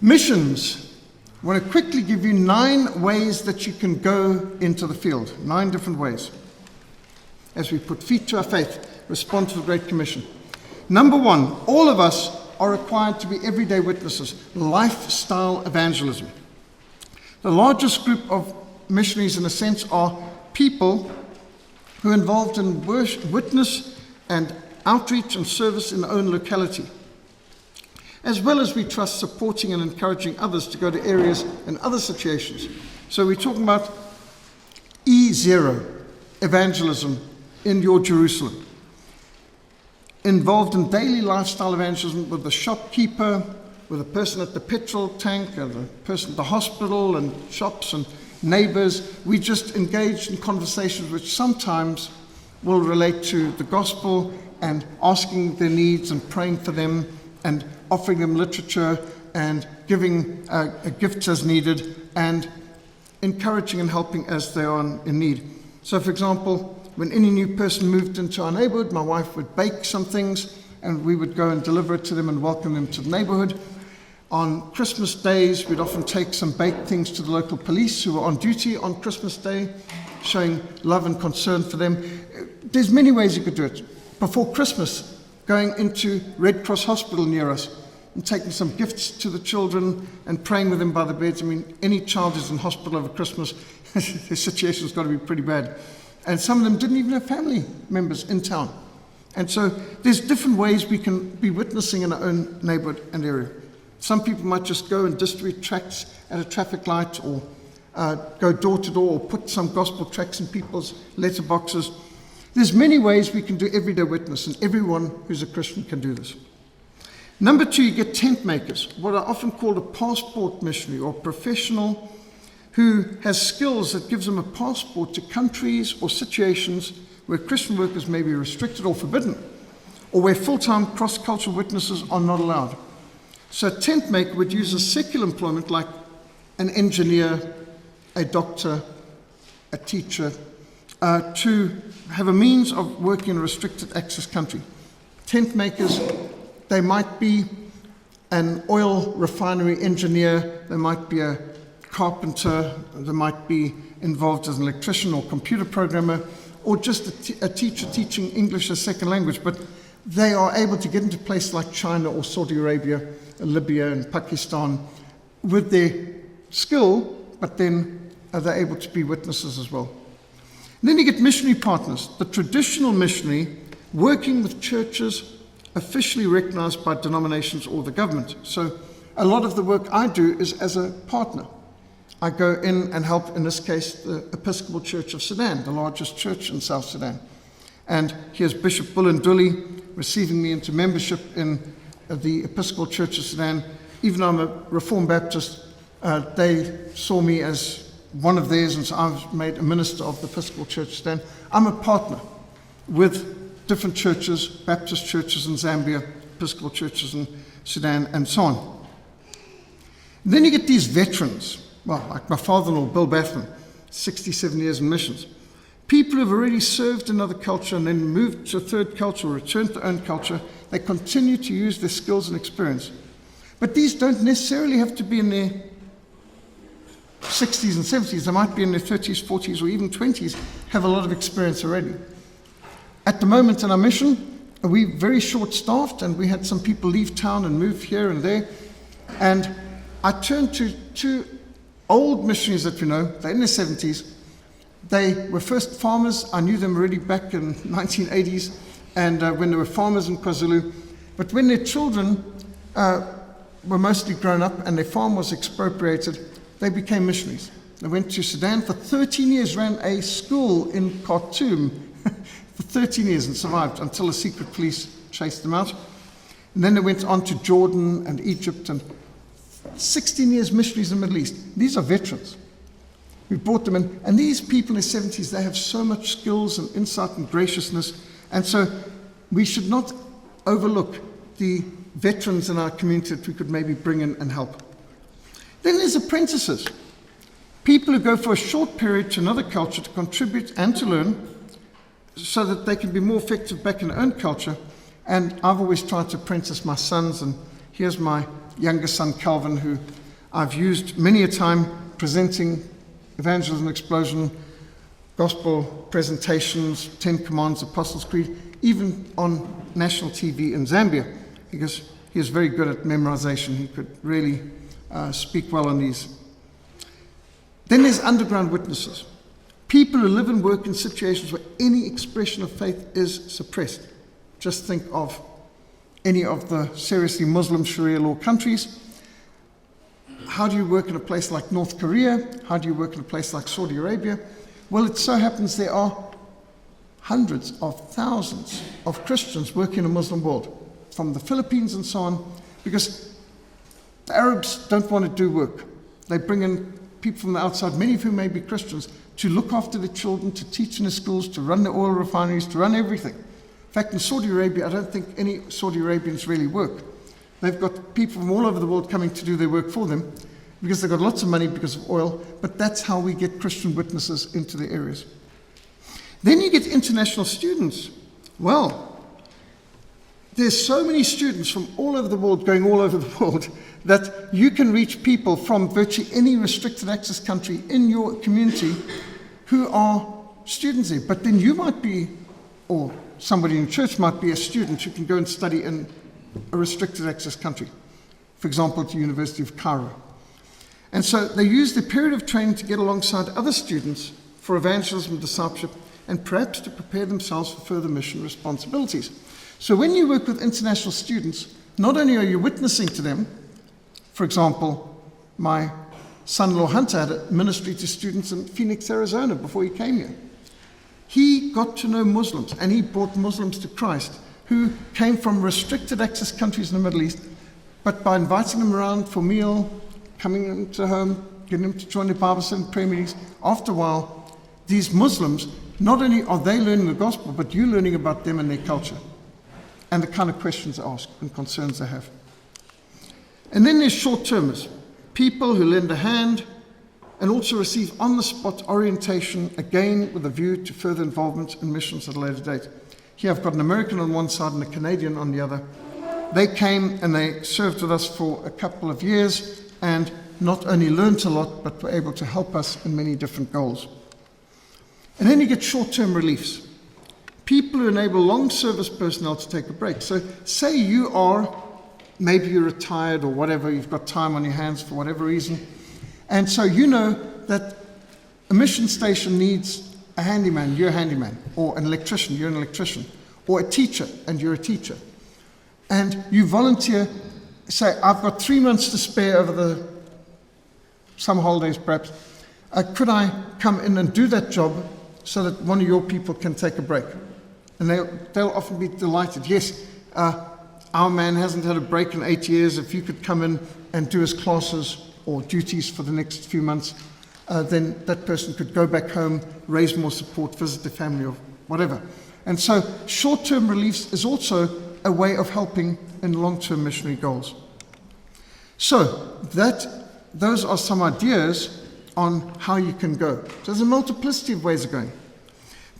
Missions. I want to quickly give you 9 ways that you can go into the field. 9 different ways. As we put feet to our faith, respond to the Great Commission. Number 1, all of us are required to be everyday witnesses. Lifestyle evangelism. The largest group of missionaries, in a sense, are people who are involved in witness and outreach and service in their own locality, as well as we trust supporting and encouraging others to go to areas and other situations. So we're talking about E0 evangelism in your Jerusalem. Involved in daily lifestyle evangelism with the shopkeeper, with a person at the petrol tank, and the person at the hospital, and shops and neighbors. We just engage in conversations which sometimes will relate to the gospel and asking their needs and praying for them and offering them literature and giving gifts as needed and encouraging and helping as they are in need. So, for example, when any new person moved into our neighborhood, my wife would bake some things and we would go and deliver it to them and welcome them to the neighborhood. On Christmas days, we'd often take some baked things to the local police who were on duty on Christmas Day, showing love and concern for them. There's many ways you could do it. Before Christmas, going into Red Cross Hospital near us and taking some gifts to the children and praying with them by the beds. I mean, any child who's in hospital over Christmas, their situation's got to be pretty bad. And some of them didn't even have family members in town. And so there's different ways we can be witnessing in our own neighborhood and area. Some people might just go and distribute tracts at a traffic light, or go door to door, or put some gospel tracts in people's letterboxes. There's many ways we can do everyday witness, and everyone who's a Christian can do this. Number 2, you get tent makers, what are often called a passport missionary or professional who has skills that gives them a passport to countries or situations where Christian workers may be restricted or forbidden, or where full-time cross-cultural witnesses are not allowed. So a tent maker would use a secular employment like an engineer, a doctor, a teacher, to have a means of working in a restricted access country. Tent makers, they might be an oil refinery engineer, they might be a carpenter, they might be involved as an electrician or computer programmer, or just a teacher teaching English as second language, but they are able to get into places like China or Saudi Arabia, Libya and Pakistan with their skill, but then they're able to be witnesses as well. And then you get missionary partners, the traditional missionary working with churches officially recognized by denominations or the government. So a lot of the work I do is as a partner. I go in and help, in this case, the Episcopal Church of Sudan, the largest church in South Sudan. And here's Bishop Bulunduli receiving me into membership in the Episcopal Church of Sudan. Even though I'm a Reformed Baptist, they saw me as one of theirs, and so I've made a minister of the Episcopal Church of Sudan. I'm a partner with different churches, Baptist churches in Zambia, Episcopal churches in Sudan, and so on. Then you get these veterans, well, like my father-in-law, Bill Baffman, 67 years in missions. People who have already served another culture and then moved to a third culture or returned to their own culture, they continue to use their skills and experience. But these don't necessarily have to be in their 60s and 70s. They might be in their 30s, 40s, or even 20s, have a lot of experience already. At the moment in our mission, we're very short-staffed, and we had some people leave town and move here and there. And I turned to 2 old missionaries that we know. They're in their 70s. They were first farmers. I knew them already back in 1980s, and when they were farmers in KwaZulu. But when their children were mostly grown up and their farm was expropriated, they became missionaries. They went to Sudan for 13 years, ran a school in Khartoum for 13 years and survived until the secret police chased them out. And then they went on to Jordan and Egypt, and 16 years missionaries in the Middle East. These are veterans. We brought them in, and these people in their 70s, they have so much skills and insight and graciousness, and so we should not overlook the veterans in our community that we could maybe bring in and help. Then there's apprentices, people who go for a short period to another culture to contribute and to learn so that they can be more effective back in their own culture. And I've always tried to apprentice my sons, and here's my younger son Calvin, who I've used many a time presenting Evangelism Explosion, gospel presentations, 10 Commands, Apostles' Creed, even on national TV in Zambia, because he was very good at memorization. He could really speak well on these. Then there's underground witnesses. People who live and work in situations where any expression of faith is suppressed. Just think of any of the seriously Muslim Sharia law countries. How do you work in a place like North Korea? How do you work in a place like Saudi Arabia? Well, it so happens there are hundreds of thousands of Christians working in a Muslim world, from the Philippines and so on, because the Arabs don't want to do work. They bring in people from the outside, many of whom may be Christians, to look after the children, to teach in the schools, to run the oil refineries, to run everything. In fact, in Saudi Arabia, I don't think any Saudi Arabians really work. They've got people from all over the world coming to do their work for them, because they've got lots of money because of oil, but that's how we get Christian witnesses into the areas. Then you get international students. Well, there's so many students from all over the world going all over the world that you can reach people from virtually any restricted access country in your community who are students there. But then you might be, or somebody in church might be a student who can go and study in a restricted access country, for example, at the University of Cairo. And so they use the period of training to get alongside other students for evangelism and discipleship, and perhaps to prepare themselves for further mission responsibilities. So when you work with international students, not only are you witnessing to them, for example, my son-in-law Hunter had a ministry to students in Phoenix, Arizona before he came here. He got to know Muslims, and he brought Muslims to Christ who came from restricted access countries in the Middle East, but by inviting them around for a meal, coming into home, getting them to join the Bible study and prayer meetings, after a while, these Muslims, not only are they learning the gospel, but you're learning about them and their culture, and the kind of questions they ask and concerns they have. And then there's short-termers, people who lend a hand and also receive on-the-spot orientation, again with a view to further involvement in missions at a later date. Here I've got an American on one side and a Canadian on the other. They came and they served with us for a couple of years and not only learned a lot, but were able to help us in many different goals. And then you get short-term reliefs. People who enable long service personnel to take a break. So say you are, maybe you're retired or whatever, you've got time on your hands for whatever reason, and so you know that a mission station needs a handyman, you're a handyman, or an electrician, you're an electrician, or a teacher, and you're a teacher. And you volunteer, say, I've got 3 months to spare over the summer holidays perhaps. Could I come in and do that job so that one of your people can take a break? And they'll often be delighted. Yes, our man hasn't had a break in 8 years. If you could come in and do his classes or duties for the next few months, then that person could go back home, raise more support, visit the family or whatever. And so short-term reliefs is also a way of helping in long-term missionary goals. So those are some ideas on how you can go. So there's a multiplicity of ways of going.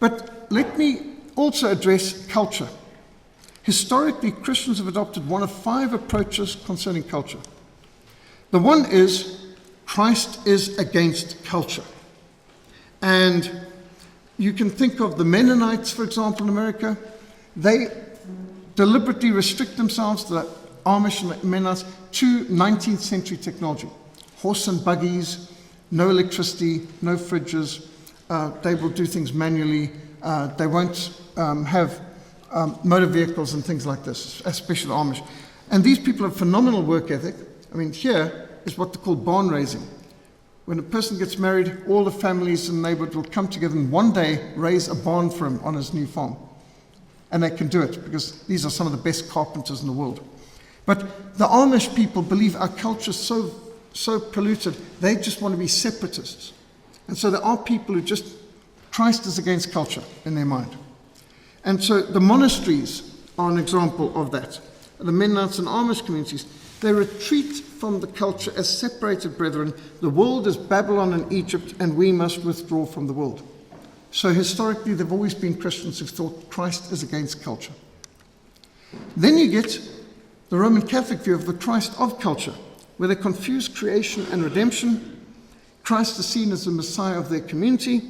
But let me also address culture. Historically, Christians have adopted one of 5 approaches concerning culture. The one is Christ is against culture. And you can think of the Mennonites, for example, in America. They deliberately restrict themselves, the Amish and the Mennonites, to 19th century technology. Horse and buggies, no electricity, no fridges. They will do things manually. They won't have motor vehicles and things like this, especially the Amish. And these people have phenomenal work ethic. I mean, here is what they call barn raising. When a person gets married, all the families in the neighborhood will come together and one day raise a barn for him on his new farm. And they can do it because these are some of the best carpenters in the world. But the Amish people believe our culture is so polluted, they just want to be separatists. And so there are people who just, Christ is against culture in their mind. And so the monasteries are an example of that. The Mennonites and Amish communities, they retreat from the culture as separated brethren. The world is Babylon and Egypt, and we must withdraw from the world. So historically, there have always been Christians who've thought Christ is against culture. Then you get the Roman Catholic view of the Christ of culture, where they confuse creation and redemption. Christ is seen as the Messiah of their community,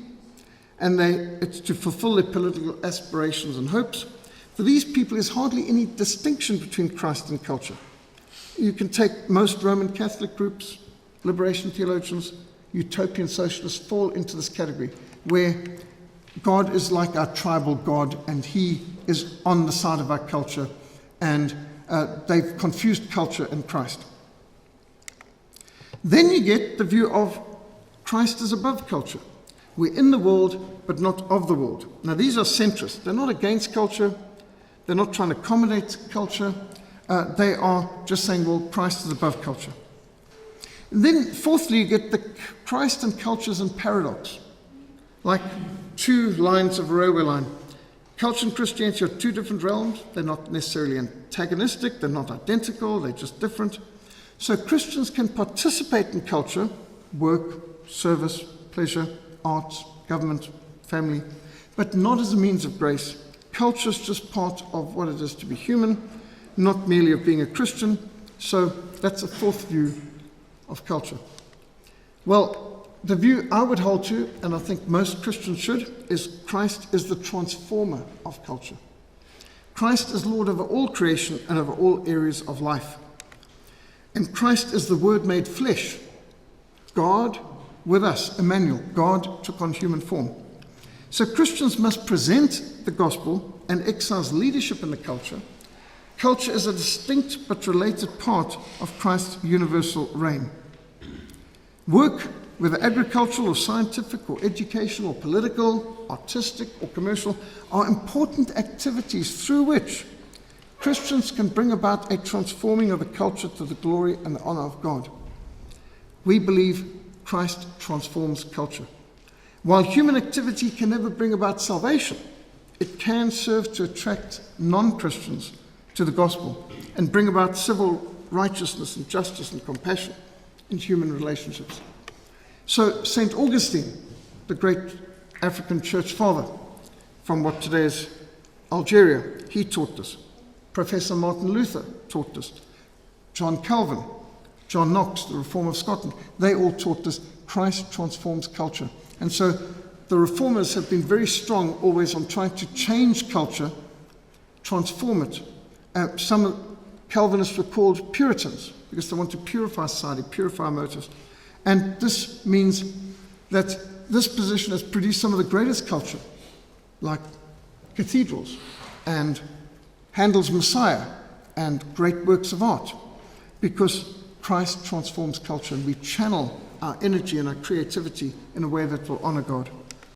and it's to fulfill their political aspirations and hopes. For these people, there's hardly any distinction between Christ and culture. You can take most Roman Catholic groups, liberation theologians, utopian socialists fall into this category, where God is like our tribal God, and he is on the side of our culture, and they've confused culture and Christ. Then you get the view of Christ is above culture. We're in the world, but not of the world. Now, these are centrists. They're not against culture. They're not trying to accommodate culture. They are just saying, well, Christ is above culture. And then, fourthly, you get the Christ and culture is in paradox, like two lines of a railway line. Culture and Christianity are two different realms. They're not necessarily antagonistic. They're not identical. They're just different. So Christians can participate in culture, work, service, pleasure, arts, government, family, but not as a means of grace. Culture is just part of what it is to be human, not merely of being a Christian. So that's a fourth view of culture. Well, the view I would hold to, and I think most Christians should, is Christ is the transformer of culture. Christ is Lord over all creation and over all areas of life. And Christ is the Word made flesh. God with us, Emmanuel. God took on human form. So Christians must present the gospel and exercise leadership in the culture. Culture is a distinct but related part of Christ's universal reign. Work, whether agricultural or scientific or educational or political, artistic or commercial, are important activities through which Christians can bring about a transforming of the culture to the glory and the honor of God. We believe Christ transforms culture. While human activity can never bring about salvation, it can serve to attract non-Christians to the gospel and bring about civil righteousness and justice and compassion in human relationships. So St. Augustine, the great African church father from what today is Algeria, he taught this. Professor Martin Luther taught this. John Calvin, John Knox, the Reformer of Scotland, they all taught this. Christ transforms culture. And so the Reformers have been very strong always on trying to change culture, transform it. Some Calvinists were called Puritans because they want to purify society, purify motives. And this means that this position has produced some of the greatest culture, like cathedrals and Handel's Messiah and great works of art, because Christ transforms culture and we channel our energy and our creativity in a way that will honor God.